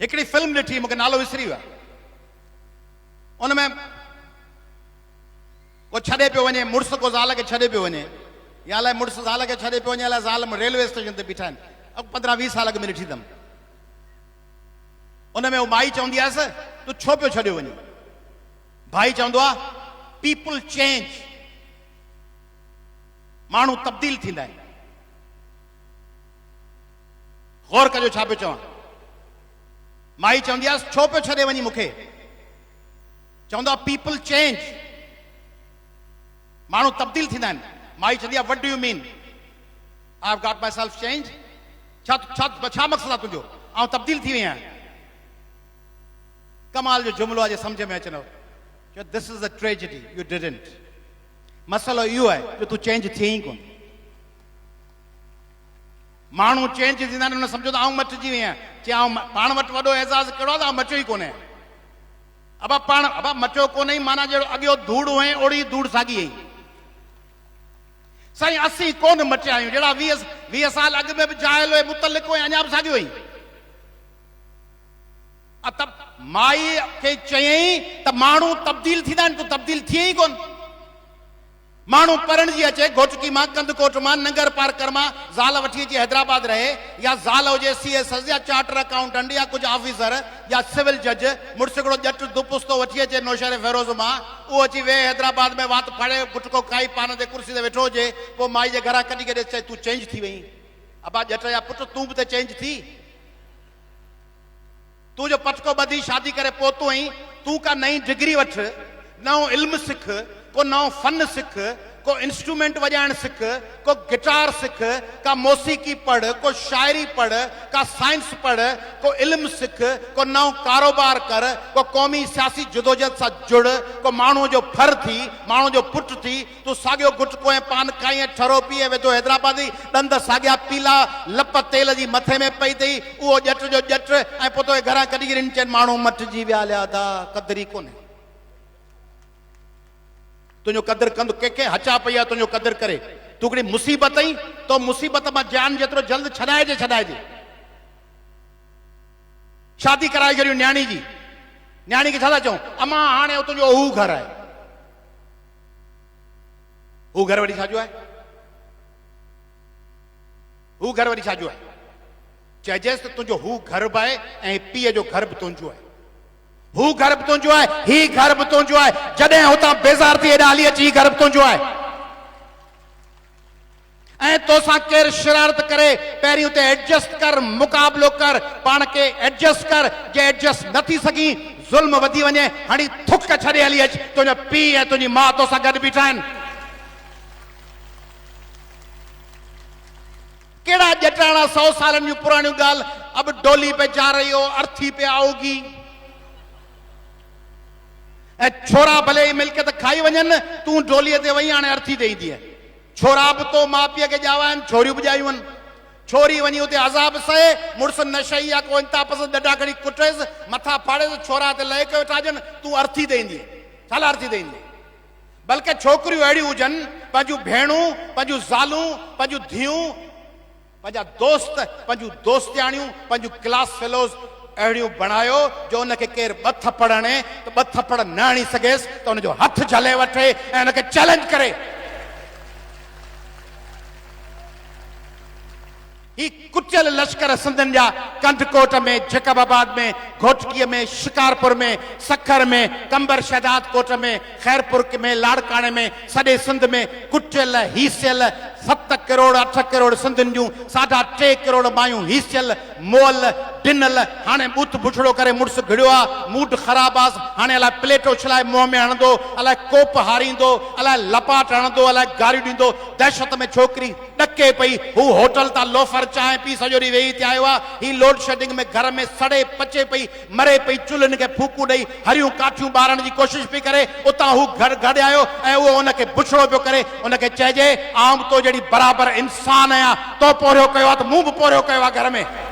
हिकिड़ी फिल्म ॾिठी, मूंखे नालो विसरी वियो आहे। उनमें को छॾे पियो वञे, मुड़ुस को ज़ाल खे छॾे पियो वञे, या अलाए मुड़ुस ज़ाल खे छॾे पियो वञे, अलाए ज़ाल रेलवे स्टेशन ते बीठा आहिनि। अब 15-20 साल अॻु में ॾिठी अथमि। उनमें उहा माई चवंदी आयसि, तूं छो पियो छॾियो वञे? भाई चवंदो आहे, पीपल चेंज, माण्हू तब्दील थींदा आहिनि। गौर कजो छा पियो चवां। माई चवंदी आहे, छो पियो छॾे वञी मूंखे? चवंदो आहे, पीपल चेंज, माण्हू तब्दील थींदा आहिनि। माई चवंदी आहे, what do U mean? I have got my self change. छा छा मक़सदु आहे तुंहिंजो? ऐं तब्दील थी वई आहियां। कमाल जो जुमिलो आहे, जे सम्झ में अचनो। This is a tragedy, you didn't. मसलो इहो आहे जो तूं चेंज थिए ई कोन। माण्हू चेंज थींदा आहिनि, सम्झो त आउं मटिजी वई आहियां। चई आउं पाण वटि वॾो एज़ाज़ कहिड़ो आहे त आउं मटियो ई कोन्हे। अब पाण अब मटियो कोन्हे, माना जहिड़ो अॻियो धूड़ हुअईं ओड़ी धूड़ साॻी आई। साईं असीं कोन मटिया आहियूं, जहिड़ा 20 साल अॻु में बि जायल हुए, मुतलिक़ हुए, अञा बि साॻियो हुई। माई खे चयईं त माण्हू तब्दील थींदा आहिनि, तूं तब्दील थिए ई कोन। माण्हू परणजी अचे घोटकी मां, कंदकोट मां, नंगर पार्कर मां, ज़ाल वठी अची हैदराबाद रहे, या ज़ाल हुजे CSS या चार्टर अकाउंटेंट या कुझु ऑफिसर या सिविल जज। मुड़ुस हिकिड़ो ॼट दुपुस्तो वठी अचे नौशहर फेरोज़ मां, उहो अची वेह हैदराबाद में, वात फाड़े गुटको खाई पान ते कुर्सी ते वेठो हुजे। पोइ माई जे घरां कढी करे चए, तूं चेंज थी वई। अबा ॼट जा पुट, तूं बि त चेंज थी। तूं जो पटको ॿधी शादी करे पोतो आहीं, तूं का नई डिग्री वठ, नओं इल्मु सिख, को नओं फन सिख, को इंस्ट्रूमेंट वॼाइण सिख, को गिटार सिख, का मौसीकी पढ़, को शायरी पढ़, का साइंस पढ़, को इल्मु सिख, को नओं कारोबार कर, को क़ौमी सियासी जदोजहद सां जुड़, को माण्हू जो फर थी, माण्हू जो पुट थी। तूं साॻियो गुटको ऐं पान खाई ऐं ठरो पीए वेठो हैदराबादी, ॾंद साॻिया पीला, लप तेल जी मथे में पई अथई, उहो ॼट जो ॼट, ऐं पोइ तोखे घरां कढी करे चइनि माण्हू मटिजी विया हलिया था, क़दुरु ई कोन्हे। तुंहिंजो क़दुरु कंदो, कंहिंखे हचा पई आहे तुंहिंजो क़दुरु करे। तूं हिकिड़ी मुसीबत आई, तो मुसीबत मां जान जेतिरो जल्द छॾाइजे छॾाइजे। शादी कराए छॾियूं न्याणी जी, न्याणी खे छा था चऊं? अमा हाणे तुंहिंजो हू घर आहे। हू घर वरी छाजो आहे? हू घर वरी छाजो आहे? चइजेसि त तुंहिंजो हू घर बि आहे ऐं पीउ जो घर बि तुंहिंजो आहे। हू घर बि तुंहिंजो आहे, ही घर बि तुंहिंजो आहे। जॾहिं हुतां बेज़ार थी हेॾा हली अची, ही घर बि तुंहिंजो आहे। ऐं तोसां केरु शरारत करे, पहिरीं उते एडजस्ट कर, मुक़ाबिलो कर, पाण खे एडजस्ट कर। जे एडजस्ट न थी सघी, ज़ुल्म वधी वञे, हाणे थुक छॾे हली अच। तुंहिंजो पीउ ऐं तुंहिंजी माउ तोसां गॾु बीठा आहिनि। कहिड़ा ॼटाणा 100 सालनि जूं पुराणियूं ॻाल्हि। अब डोली पे जा रही हो, अर्थी पे आओगी। ऐं छोरा भले ई मिल्कियत खाई वञनि, तूं डोलीअ ते वई, हाणे अर्थी ते ईंदी आहे। छोरा बि तो माउ पीउ खे ॼावा आहिनि, छोरियूं बि ॼायूं आहिनि। छोरी वञी उते अज़ाब सहे, मुड़ुस नशई या को इंता पसंदि ॾढा खणी कुटेसि, मथां फाड़ेसि, छोरा ते लहे कयो ठाजनि, तूं अर्थी ते ईंदी। छा अर्थी ते ईंदी? बल्कि छोकिरियूं अहिड़ियूं हुजनि, पंहिंजूं भेणूं, पंहिंजूं ज़ालूं, पंहिंजूं धीअरूं, पंहिंजा दोस्त, पंहिंजूं दोस्तियाणियूं, पंहिंजूं क्लास फेलोज़ अहिड़ियूं बणायो जो उनखे केरु 2 थप्पड़ हणे त 2 थप्पड़ न हणी सघेसि, त उनजो हथु झले वठे ऐं उनखे चैलेंज करे। ही कुटियल लश्कर सिंधियुनि जा कंदकोट में, जैकबाबाद में, घोटकीअ में, शिकारपुर में, सखर में, कंबर शहदाद कोट में, खैरपुर में, लाड़काणे में, सॼे सिंध में कुटियल हीसियल 7 करोड़ 8 करोड़ सिंधियुनि जूं 3.5 करोड़ मायूं हीसियल, मोल, ॾिनल। हाणे बूथ बुछड़ो करे मुड़ुस घिड़ियो आहे, मूड ख़राब आहे, हाणे अलाए प्लेटो छिलाए मुंहं में हणंदो, अलाए कोप हारींदो, अलाए लपाट हणंदो, अलाए गारियूं ॾींदो। दहशत में छोकिरी ॾके पई। हू होटल तां लोफर चांहि पी सॼो ॾींहुं वेही ते आयो आहे। ही लोड शेडिंग में घर में सड़े पचे पई, मरे पई, चुल्हनि खे फूकू ॾेई हरियूं काठियूं ॿारण जी कोशिशि पई करे। उतां हू घर गॾु आयो ऐं उहो उनखे बुछड़ो पियो करे। उनखे चइजे, आउं तो जहिड़ी बराबरि इंसान आहियां, तो पोरियो कयो आहे त मूं बि पोरियो कयो आहे घर में।